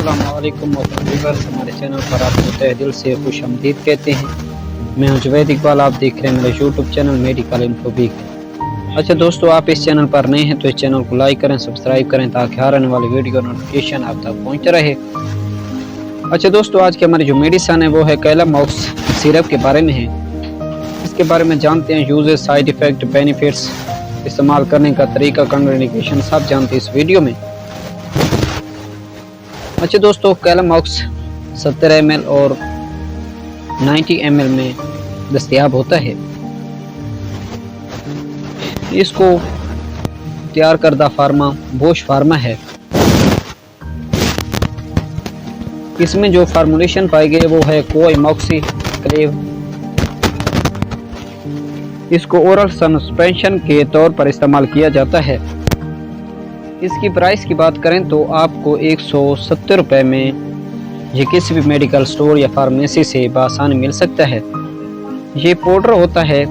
अस्सलामुअलैकुम व्यूअर्स, हमारे चैनल पर आपको तहे दिल से खुशामदीद कहते हैं। मैं हूं जुवैद इकबाल, आप देख रहे हैं मेरे यूट्यूब चैनल मेडिकल इन्फोबिक। अच्छा दोस्तों, आप इस चैनल पर नए हैं तो इस चैनल को लाइक करें, सब्सक्राइब करें ताकि हर आने वाली वीडियो नोटिफिकेशन आप तक पहुँचते रहे। अच्छा दोस्तों, आज की हमारी जो मेडिसन है वो है कैलामॉक्स सिरप के बारे में है। इसके बारे में जानते हैं यूजेस, साइड इफ़ेक्ट, बेनिफिट्स, इस्तेमाल करने का तरीका, कंट्राइंडिकेशन सब जानते हैं इस वीडियो में। अच्छा दोस्तों, कैलामॉक्स 70 ml और 90 ml में दस्तयाब होता है। इसको तैयार करदा फार्मा बोश फार्मा है। इसमें जो फार्मूलेशन पाई गई वो है कोएमॉक्सिक्लेव। इसको ओरल सस्पेंशन के तौर पर इस्तेमाल किया जाता है। इसकी प्राइस की बात करें तो आपको 170 रुपये में ये किसी भी मेडिकल स्टोर या फार्मेसी से बआसानी मिल सकता है। ये पाउडर होता है,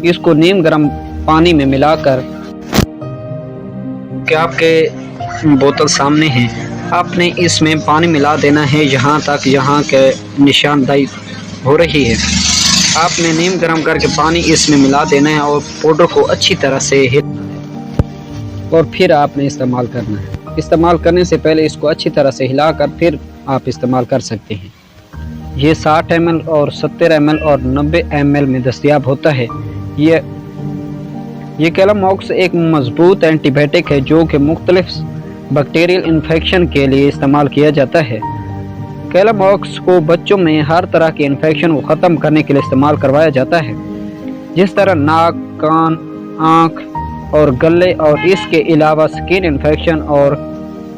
इसको नीम गर्म पानी में मिलाकर, कि आपके बोतल सामने है, आपने इसमें पानी मिला देना है यहाँ तक यहाँ के निशानदाही हो रही है। आपने नीम गर्म करके पानी इसमें मिला देना है और पाउडर को अच्छी तरह से और फिर आपने इस्तेमाल करना है। इस्तेमाल करने से पहले इसको अच्छी तरह से हिलाकर फिर आप इस्तेमाल कर सकते हैं। ये 60 ml और 70 ml और 90 ml में दस्तयाब होता है। ये कैलामॉक्स एक मजबूत एंटीबायोटिक है जो कि मुख्तलिफ बैक्टीरियल इन्फेक्शन के लिए इस्तेमाल किया जाता है। कैलामॉक्स को बच्चों में हर तरह के इन्फेक्शन को ख़त्म करने के लिए इस्तेमाल करवाया जाता है, जिस तरह नाक, कान, आँख और गले, और इसके अलावा स्किन इन्फेक्शन और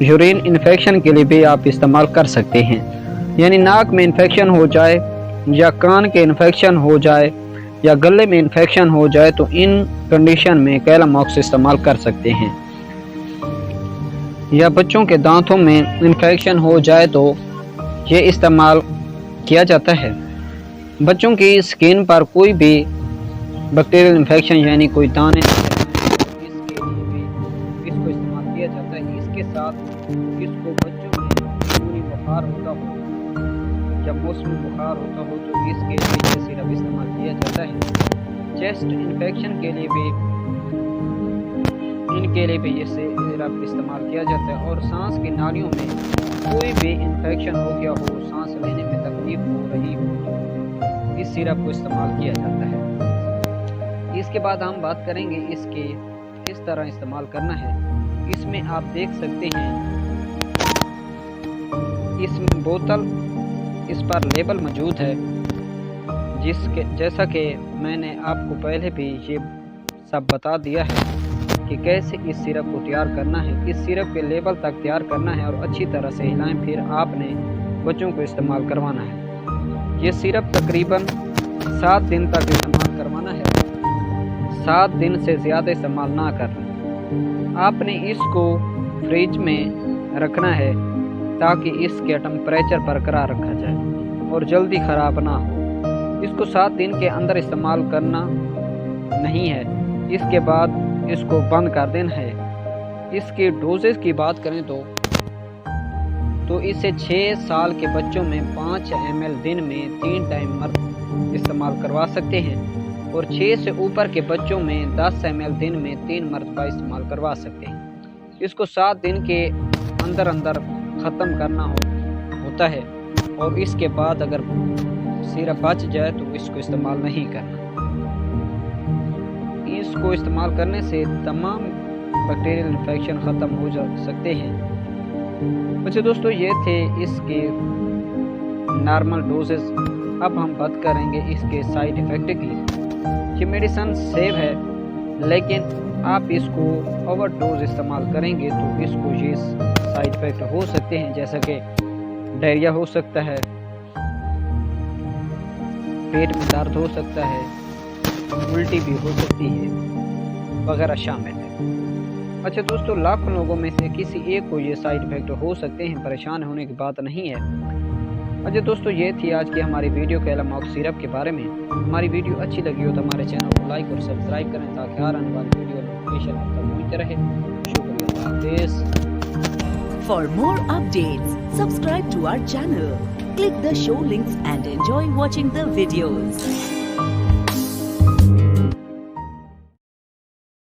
यूरिन इन्फेक्शन के लिए भी आप इस्तेमाल कर सकते हैं। यानी नाक में इन्फेक्शन हो जाए या कान के इन्फेक्शन हो जाए या गले में इन्फेक्शन हो जाए तो इन कंडीशन में कैलामॉक्स इस्तेमाल कर सकते हैं। या बच्चों के दांतों में इन्फेक्शन हो जाए तो ये इस्तेमाल किया जाता है। बच्चों की स्किन पर कोई भी बैक्टीरियल इन्फेक्शन यानी कोई दाने जाता है। इसके साथ इसको बच्चों में पूरी बुखार होता हो या मौसमी बुखार होता हो तो इसके लिए सिरप इस्तेमाल किया जाता है। चेस्ट इन्फेक्शन के लिए भी ये सिरप इस्तेमाल किया जाता है। और सांस की नालियों में कोई भी इन्फेक्शन हो गया हो, सांस लेने में तकलीफ हो रही हो तो इस सिरप को इस्तेमाल किया जाता है। इसके बाद हम बात करेंगे इसके किस तरह इस्तेमाल करना है। इसमें आप देख सकते हैं, इसमें बोतल, इस पर लेबल मौजूद है, जिसके जैसा कि मैंने आपको पहले भी ये सब बता दिया है कि कैसे इस सिरप को तैयार करना है। इस सिरप के लेबल तक तैयार करना है और अच्छी तरह से हिलाएं, फिर आपने बच्चों को इस्तेमाल करवाना है। ये सिरप तकरीबन 7 दिन तक इस्तेमाल करवाना है। 7 दिन से ज़्यादा इस्तेमाल ना करना। आपने इसको फ्रिज में रखना है ताकि इसके टेम्परेचर बरकरार रखा जाए और जल्दी ख़राब ना हो। इसको 7 दिन के अंदर इस्तेमाल करना नहीं है, इसके बाद इसको बंद कर देना है। इसके डोजेस की बात करें तो इसे 6 साल के बच्चों में 5 ml दिन में 3 टाइम इस्तेमाल करवा सकते हैं और 6 से ऊपर के बच्चों में 10 ml दिन में 3 मरतबा इस्तेमाल करवा सकते हैं। इसको 7 दिन के अंदर ख़त्म करना होता है और इसके बाद अगर सिरप बच जाए तो इसको इस्तेमाल नहीं करना। इसको इस्तेमाल करने से तमाम बैक्टीरियल इन्फेक्शन ख़त्म हो जा सकते हैं। अच्छा दोस्तों, ये थे इसके नॉर्मल डोजेस। अब हम बात करेंगे इसके साइड इफ़ेक्ट की। ये मेडिसन सेफ है, लेकिन आप इसको ओवरडोज इस्तेमाल करेंगे तो इसको ये साइड इफ़ेक्ट हो सकते हैं, जैसा कि डायरिया हो सकता है, पेट में दर्द हो सकता है, उल्टी भी हो सकती है वगैरह शामिल है। अच्छा दोस्तों, लाखों लोगों में से किसी एक को ये साइड इफ़ेक्ट हो सकते हैं, परेशान होने की बात नहीं है। अच्छा दोस्तों, ये थी आज की हमारी वीडियो कैलामॉक्स सिरप के बारे में। हमारी वीडियो अच्छी लगी हो तो हमारे चैनल को लाइक और सब्सक्राइब करें ताकि हर आने वाली वीडियो नोटिफिकेशन आप तक पहुँचते रहे। शुक्रिया। For more updates, subscribe to our channel, click the show links and enjoy watching the videos.